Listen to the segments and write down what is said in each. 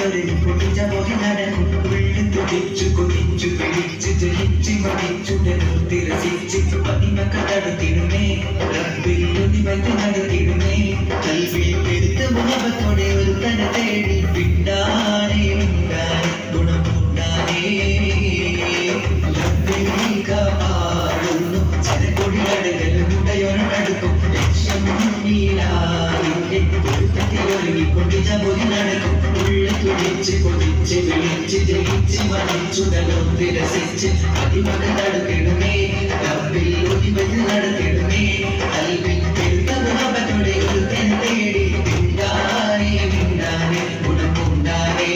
പൊടിച്ച പോലെ നടന്നു തുടിച്ചു കൊതിച്ചു പിടിച്ചു ജയിച്ചു മടിച്ചുടർത്തി രസിച്ച് പതിമക്ക നടത്തിടുമേ റബ്ബിൽ ഒതിവയ്ക്ക് നടത്തിടുമേ കൽവിൽ പെരുത്ത മുഖത്തോടെ ഒരു തന തേടി പിണ്ടാനേ ഉണ്ടാനേ ഗുണമുണ്ടാനേ പാടുന്നു ചരക്കൊടിയടകൾ ഉടയോടടുക്കും ലക്ഷ്യം ഒരുങ്ങിക്കൊണ്ടിച്ച പൊതി നടക്കും ഉള്ളു തുടിച്ച് കൊതിച്ച് വിളിച്ച് ജയിച്ച് മതിച്ചുടലൊത്തി രസിച്ച് അതിമക നടത്തിടുമേ റബ്ബിൽ ഒതിവയ്ക്ക് നടത്തിടുമേ കൽവിൽ പെരുത്ത മുഖത്തോടെ ഒരു തൻ തേടി പിണ്ടാനേ മിണ്ടാനേ ഗുണമുണ്ടാനേ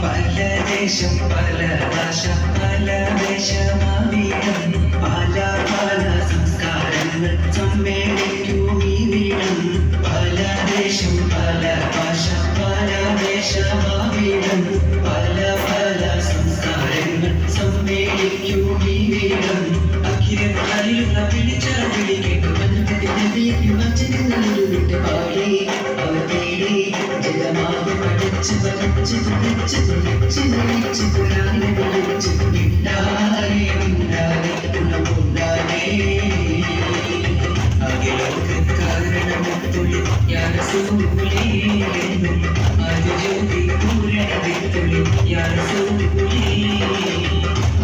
പല ദേശം പല ഭാഷ പല വേഷമാവിടം പല പല സംസ്കാരങ്ങൾ സമ്മേളിക്കും ഈ വീടം പല ദേശം പല ഭാഷ പല വേഷമാവിടം പല പല സംസ്കാരങ്ങൾ സമ്മേളിക്കും ഈ വീടം അഖിലങ്ങളിലുള്ള പിടിച്ചറ വിളി കേട്ടു വിട്ട് പാടി അവർ തേടി ജലമാകെ പഠിച്ച് പഠിച്ച് തുടിച്ച് തുടിച്ച് വിളിച്ച് പുരാനെ വിളിച്ച് മിണ്ടാനേ മിണ്ടാനേ ഗുണമുണ്ടാനേ അഖിലോക്ക് കാരണമൊത്തുള്ളി യാ റസൂലേ എന്നും ആദിജ്യോതി പൂരണവിത്തുള്ളി യാ റസൂലേ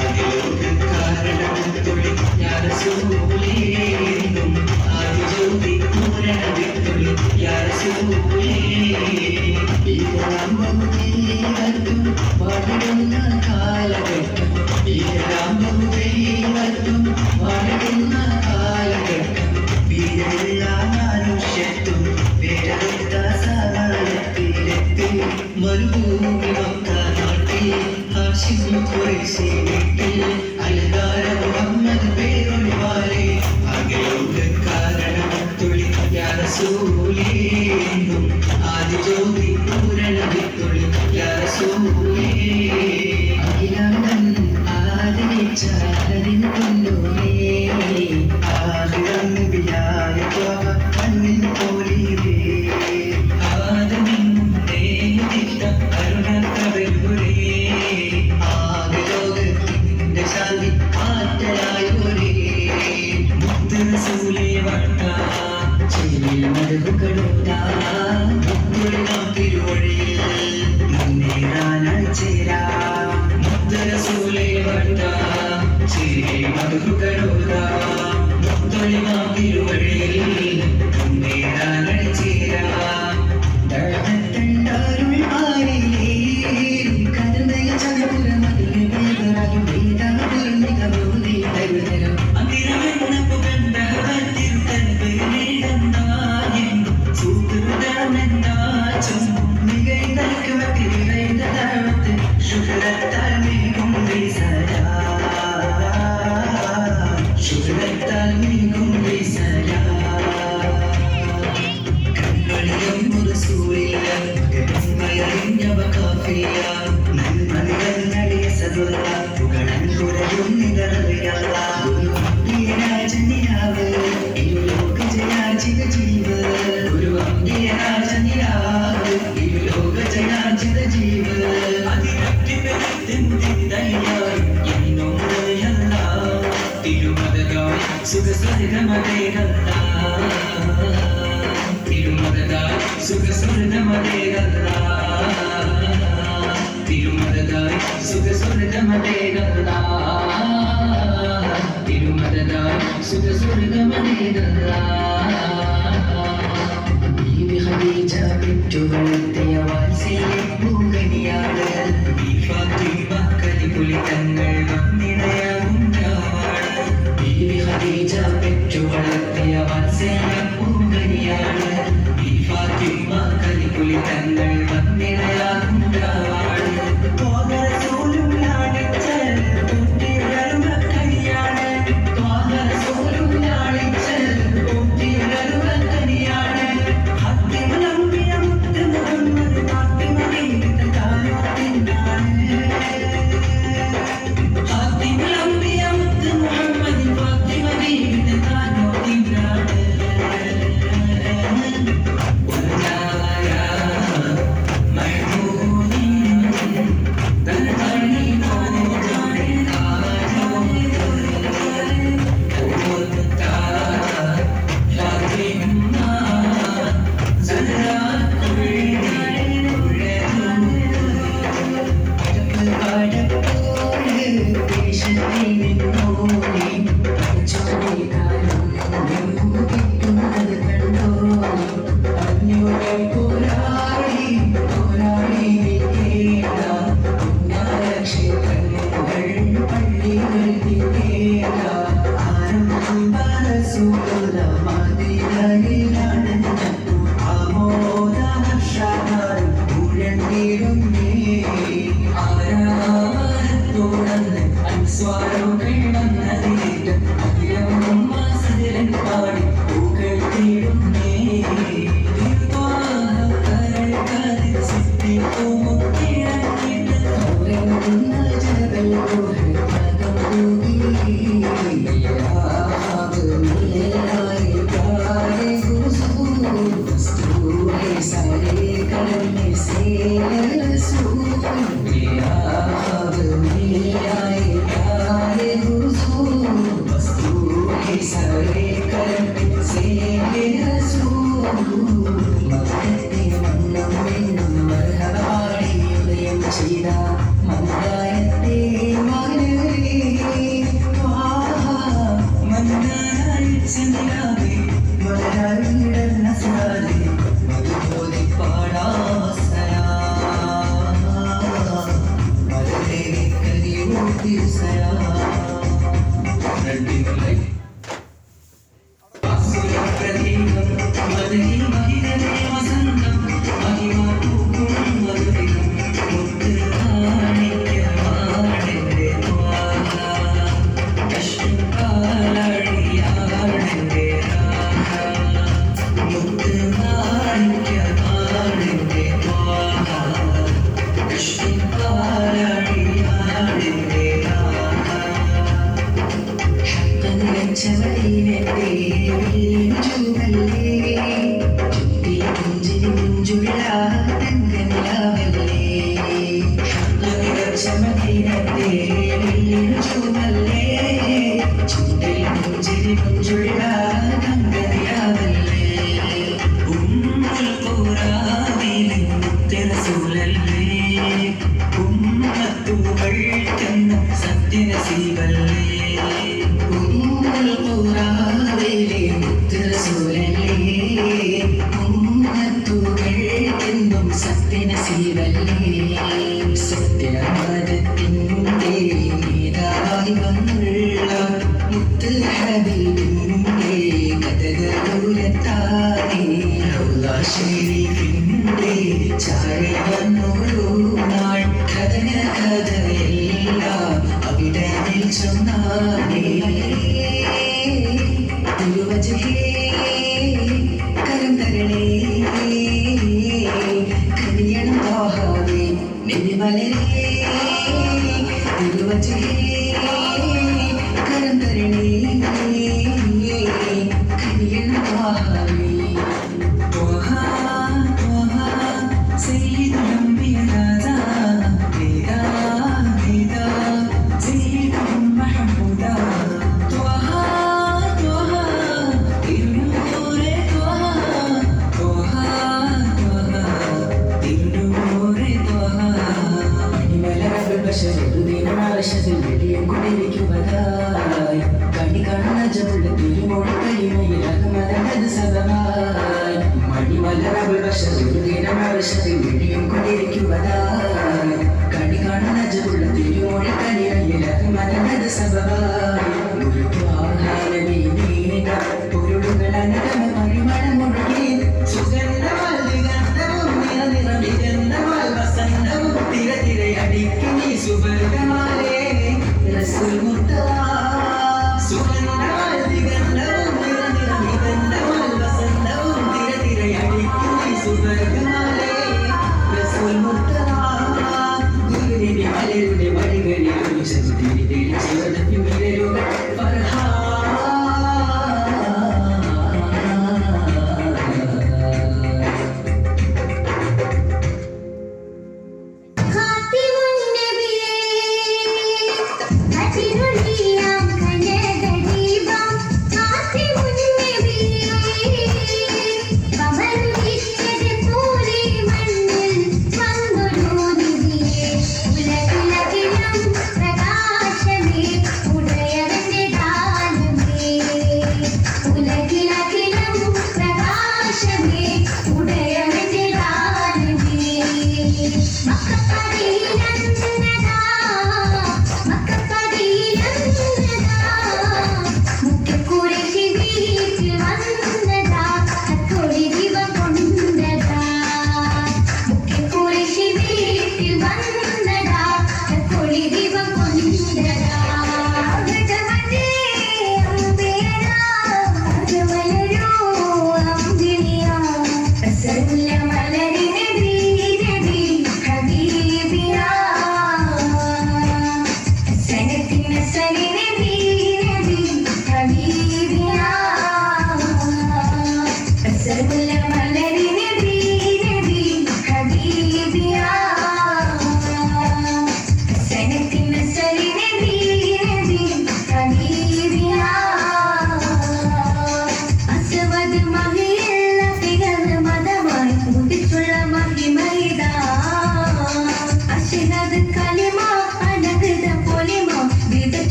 അഖിലോക്ക് കാരണമൊത്തുള്ളി യാ റസൂലേ എന്നും ആദിജ്യോതി പൂരണവിത്തുള്ളി യാ റസൂലേ ഈരാമ്പുതീവർക്കും വളരുന്ന കാലഘട്ടം ഈരാമ്പുതീവർക്കും വളരുന്ന കാലഘട്ടം വീരമുള്ള മനുഷ്യത്വം വേറെടുത്ത സകാലത്തിലെത്തി മരുഭൂമി മക്ക നാട്ടിൽ ഹാഷിം ഖുറൈശി വീട്ടിൽ അൽദാര മുഹമ്മദ് പേരൊളിവാലെ അകലോക കാരണമൊത്തുള്ളി യാ റസൂലേ എന്നും ആദിജ്യോതി പൂരണവിത്തുള്ളി യാ റസൂലേ അഖിലാണ്ടൻ ആദരിച്ച അതിന് കൊല്ലുമേ ആഹിറം ബിയായ ത്വഹ കണ്ണിൻ പോലിവേ ആദമിൻ മുന്നേയുദിത്ത അരുണക്കവരുരേ ആകെ ലോകത്തിന്റെ ശാന്തി ആറ്റലായൊരേ മുത്ത് റസൂലേ വട്ടാ ചെവിയിൽ മധുക്കളുണ്ടാ മുത്തുളിനാം തിരുവഴിയിൽ മുന്നേറാനായി ചേരാം മുത്ത് റസൂലേ വട്ടാ ചെവിയിൽ മധുക്കളുണ്ടാ മുത്തുളിനാം തിരുവഴിയിൽ മുന്നേറാനായി ചേരാം ദഴത്തണ്ടാരുൾ ആരിലേരും കരുണയ ചതുര മതിലെ വേദരായും വേദാപൂർണിക ബോധി തരുതരം അന്തിരമെന്ന പുകണ്ട തിരുത്തൻപ് നേടന്നായും സൂത്രമെന്നാച്ചും മികൈതൽക്ക് മതിവികൈത താഴത്ത് ശുഭ്രത്താൽ നീക്കും വീസരാ ശുഭ്രത്താൽ നീക്കും വീസരാ കൺകളിലും ഒരു സൂര്യ കരുമയറിഞ്ഞവ കാഫിയ നന്മണികളിയ സതുള്ള പുകളൻ കുറയും നിതറിയല്ല ഗുരുവന്തിയ രാജനിരാവ് ഇരുലോക ജയാർജിത ജീവ ഗുരുവന്തിയ രാജനിരാവ് ഇരുലോക ജയാർജിത ജീവ അതിരക്തിയായി എന്നോടയല്ല തിരുമതകായി സുഖസ്വർഗമതേകല്ല തിരുമതകായി സുഖസ്വർഗമതേകല്ല തിരുമതകായി സുഖസ്വർഗമതേകല്ല തിരുമതകായി സുഖസ്വർഗമതേകല്ല ബീവി ഖദീജ പെറ്റുവളർത്തിയ വാത്സല്യ പൂങ്കനിയാണ് ഫാത്തിമ കലിപുലിതങ്ങൾ വന്നിടയാവുണ്ടാവാണ് ബീവി ഖദീജ പെറ്റുവളർത്തിയ വാത്സല്യ പൂങ്കനിയാണ് ഫാത്തിമ കലിപുലിതങ്ങൾ വന്നിടയാവുണ്ടാവാണ് റസൂലും ലാളിച്ച കുട്ടികളും കനിയാണ് റസൂലും ലാളിച്ച കുട്ടികളും കനിയാണ് ഹത്തിമലംബിയ മുത്ത് മുഹമ്മദ് ഫാത്തിമ വീട് കാലത്തിനാണ് ഹത്തിമലംബിയ മുത്ത് മുഹമ്മദ് ഫാത്തിമ വീട് കാലത്തിനാണ് മഹ്ദി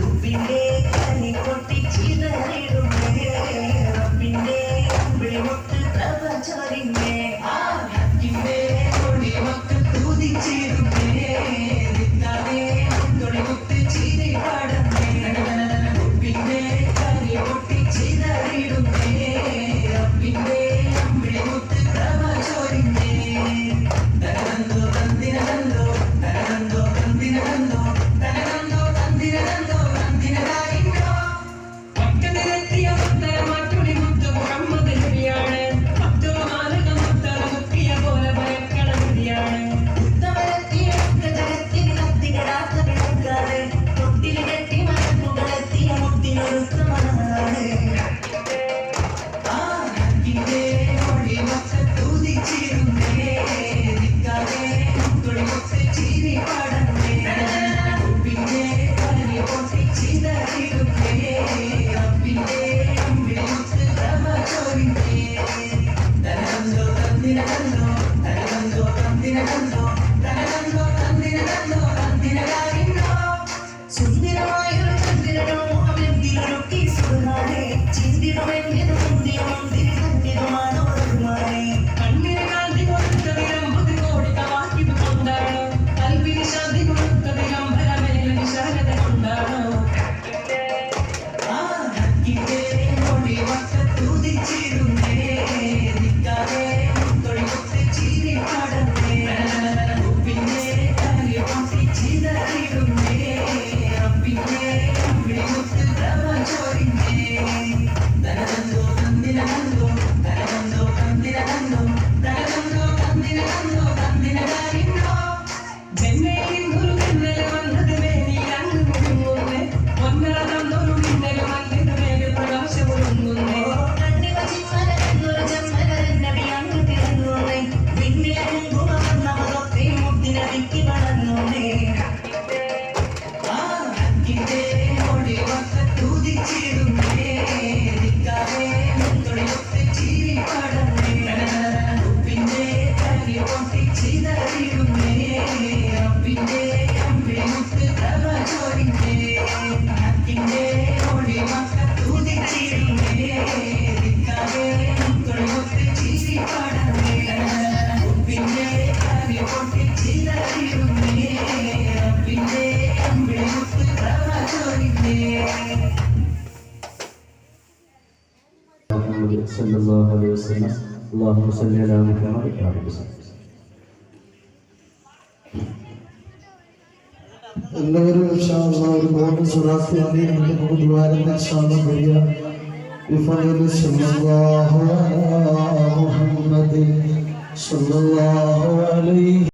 ൂവിന്റെ കനി കൊട്ടി ചിതറിടുമേ കണ്ണിന് കാന്തി കൊടുത്തതിരമ്പത് കോടി തവാക്കിത് കൊണ്ടാണ് കൽവിന് ശാന്തി കൊടുത്തതിരമ്പരമേല വിശാലത കൊണ്ടാണ് ഹക്കിന്റെ കൊടി വക്കത്തുതിച്ചിടുന്നേ നിൽക്കാതെ തൊഴിലൊത്ത് ചീരി പാടന്നേ പിന്നെ കലി പൊട്ടി ചിതറിടുന്നേ റബ്ബിന്റെ വിളിമുത്ത് പ്രഭ ചോരിന്നേ തനതന്തോ തന്തിരതന്തോ തനതന്തോ തന്തിരതന്തോ തനതന്തോ തന്തിരതന്തോ തന്തിരതാരിന്നോ ജന്മയിൽ ഒരു മിന്നൽ വന്നത് മേനിയിലങ്ങ് മുഴുങ്ങുന്നേ പൊന്നറ തന്നൊരു മിന്നൽ വന്നത് മേലെ പ്രകാശമൊരുങ്ങുന്നേ صلى الله عليه وسلم اللهم صل على محمد وعلى آله وسلم. എല്ലാവരും ഒരു ബോണസ് സ്വലാത്ത് വാങ്ങി നമുക്ക് ദ്വാരം വരിക بفضل صلى الله على محمد صلى الله عليه